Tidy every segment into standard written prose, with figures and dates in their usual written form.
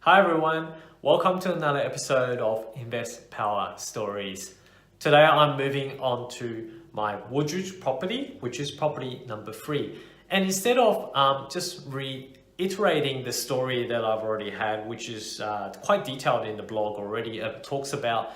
Hi everyone, welcome to another episode of Invest Power Stories. Today I'm moving on to my Woodridge property, which is property number 3. And instead of just reiterating the story that I've already had, which is quite detailed in the blog already, it talks about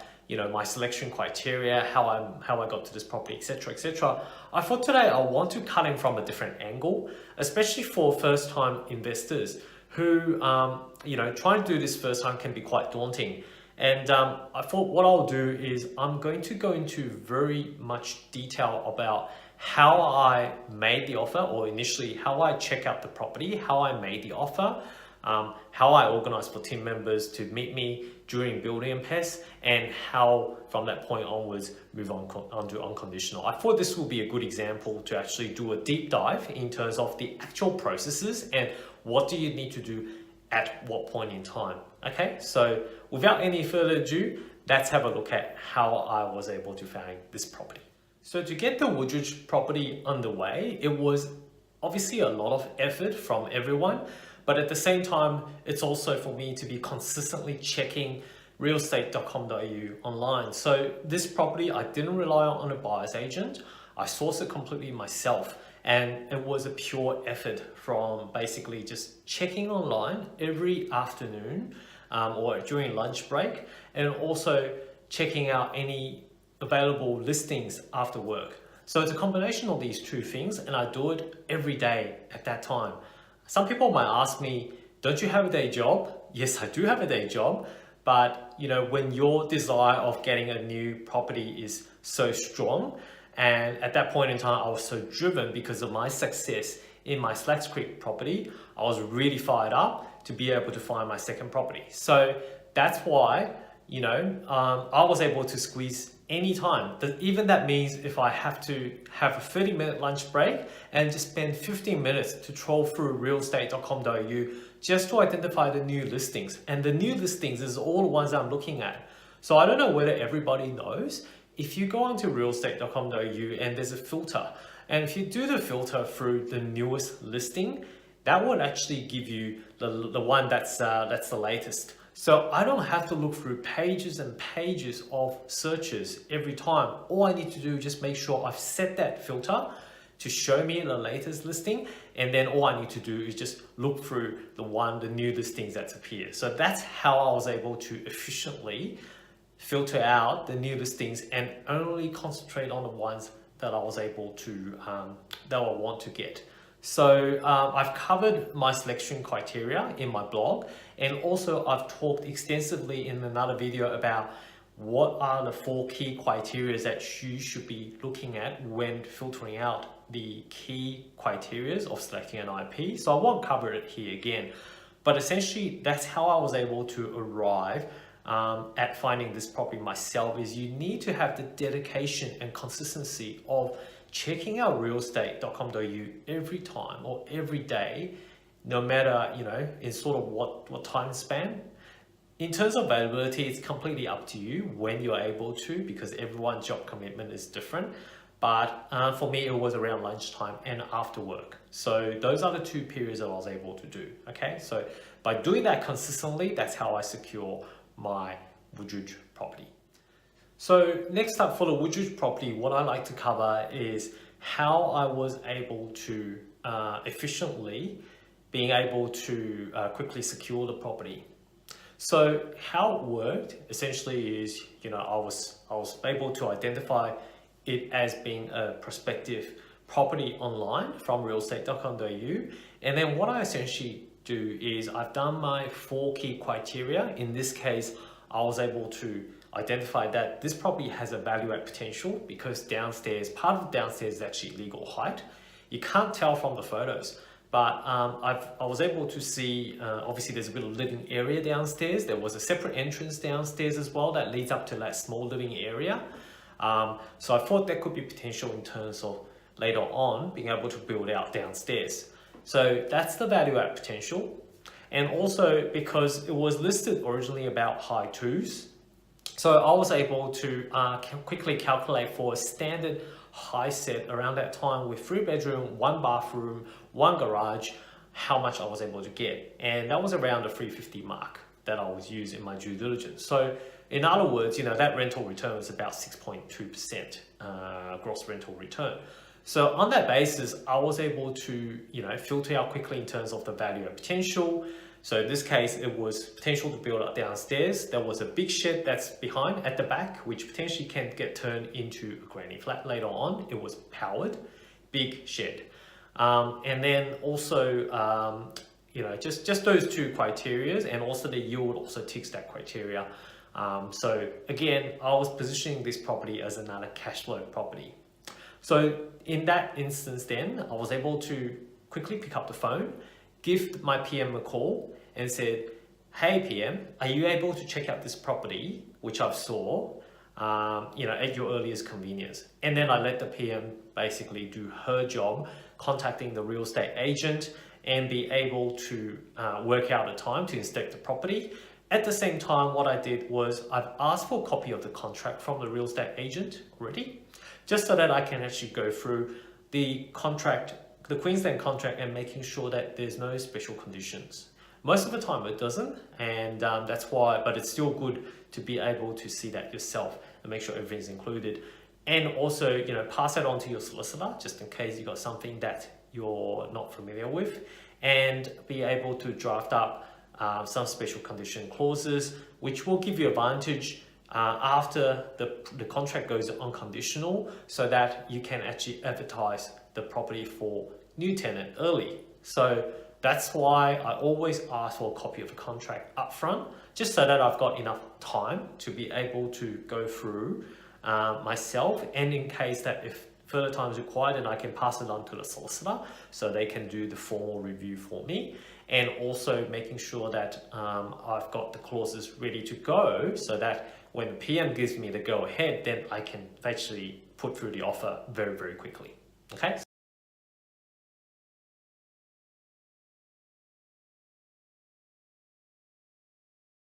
my selection criteria, how I got to this property, etc., etc. I thought today I want to cut in from a different angle, especially for first-time investors who, trying to do this first time can be quite daunting. And I thought what I'll do is I'm going to go into very much detail about how I made the offer, or initially how I check out the property, how I made the offer, how I organized for team members to meet me during building and pests, and how from that point onwards move on to unconditional. I thought this will be a good example to actually do a deep dive in terms of the actual processes and what do you need to do at what point in time. Okay, so without any further ado, let's have a look at how I was able to find this property. So to get the Woodridge property underway, it was obviously a lot of effort from everyone, but at the same time, it's also for me to be consistently checking realestate.com.au online. So this property, I didn't rely on a buyer's agent. I sourced it completely myself. And it was a pure effort from basically just checking online every afternoon or during lunch break, and also checking out any available listings after work. So it's a combination of these two things, and I do it every day at that time. Some people might ask me, don't you have a day job? Yes, I do have a day job. But when your desire of getting a new property is so strong, and at that point in time, I was so driven because of my success in my Slacks Creek property, I was really fired up to be able to find my second property. So that's why, I was able to squeeze any time. Even that means if I have to have a 30-minute lunch break and just spend 15 minutes to troll through realestate.com.au just to identify the new listings. And the new listings is all the ones I'm looking at. So I don't know whether everybody knows. If you go onto realestate.com.au and there's a filter, and if you do the filter through the newest listing, that will actually give you the one that's the latest. So I don't have to look through pages and pages of searches every time. All I need to do is just make sure I've set that filter to show me the latest listing, and then all I need to do is just look through the new listings that's appeared. So that's how I was able to efficiently filter out the new listings and only concentrate on the ones that I was able to, that I want to get. So I've covered my selection criteria in my blog, and also I've talked extensively in another video about what are the 4 key criteria that you should be looking at when filtering out the key criteria of selecting an IP. So I won't cover it here again, but essentially that's how I was able to arrive at finding this property myself. Is you need to have the dedication and consistency of checking out realestate.com.au every time or every day, no matter, in sort of what time span. In terms of availability, it's completely up to you when you're able to, because everyone's job commitment is different. But for me, it was around lunchtime and after work. So those are the 2 periods that I was able to do. Okay, so by doing that consistently, that's how I secure my Woodridge property. So next up for the Woodridge property, what I like to cover is how I was able to efficiently being able to quickly secure the property. So how it worked essentially is, I was able to identify it as being a prospective property online from realestate.com.au, and then what I essentially do is I've done my 4 key criteria. In this case, I was able to identify that this property has a value add potential because part of the downstairs is actually legal height. You can't tell from the photos, but I was able to see, obviously there's a bit of living area downstairs. There was a separate entrance downstairs as well that leads up to that small living area. So I thought there could be potential in terms of later on being able to build out downstairs. So that's the value add potential. And also because it was listed originally about high 2s, so I was able to quickly calculate for a standard high set around that time with 3 bedroom, 1 bathroom, 1 garage, how much I was able to get. And that was around the 350 mark. that I was used in my due diligence. So in other words, that rental return was about 6.2% gross rental return. So on that basis, I was able to, filter out quickly in terms of the value and potential. So in this case, it was potential to build up downstairs. There was a big shed that's behind at the back, which potentially can get turned into a granny flat later on. It was powered, big shed. And then also, just those two criteria, and also the yield also ticks that criteria. So again, I was positioning this property as another cash flow property. So in that instance then, I was able to quickly pick up the phone, give my PM a call and said, hey PM, are you able to check out this property, which I've saw, at your earliest convenience? And then I let the PM basically do her job, contacting the real estate agent and be able to work out a time to inspect the property. At the same time, what I did was I've asked for a copy of the contract from the real estate agent already, just so that I can actually go through the contract, the Queensland contract, and making sure that there's no special conditions. Most of the time it doesn't, and that's why, but it's still good to be able to see that yourself and make sure everything's included. And also, pass that on to your solicitor, just in case you got something that you're not familiar with, and be able to draft up some special condition clauses, which will give you advantage after the contract goes unconditional, so that you can actually advertise the property for new tenant early. So that's why I always ask for a copy of the contract up front, just so that I've got enough time to be able to go through myself, and in case that if further time is required, then I can pass it on to the solicitor so they can do the formal review for me. And also making sure that I've got the clauses ready to go, so that when the PM gives me the go ahead, then I can actually put through the offer very, very quickly. Okay.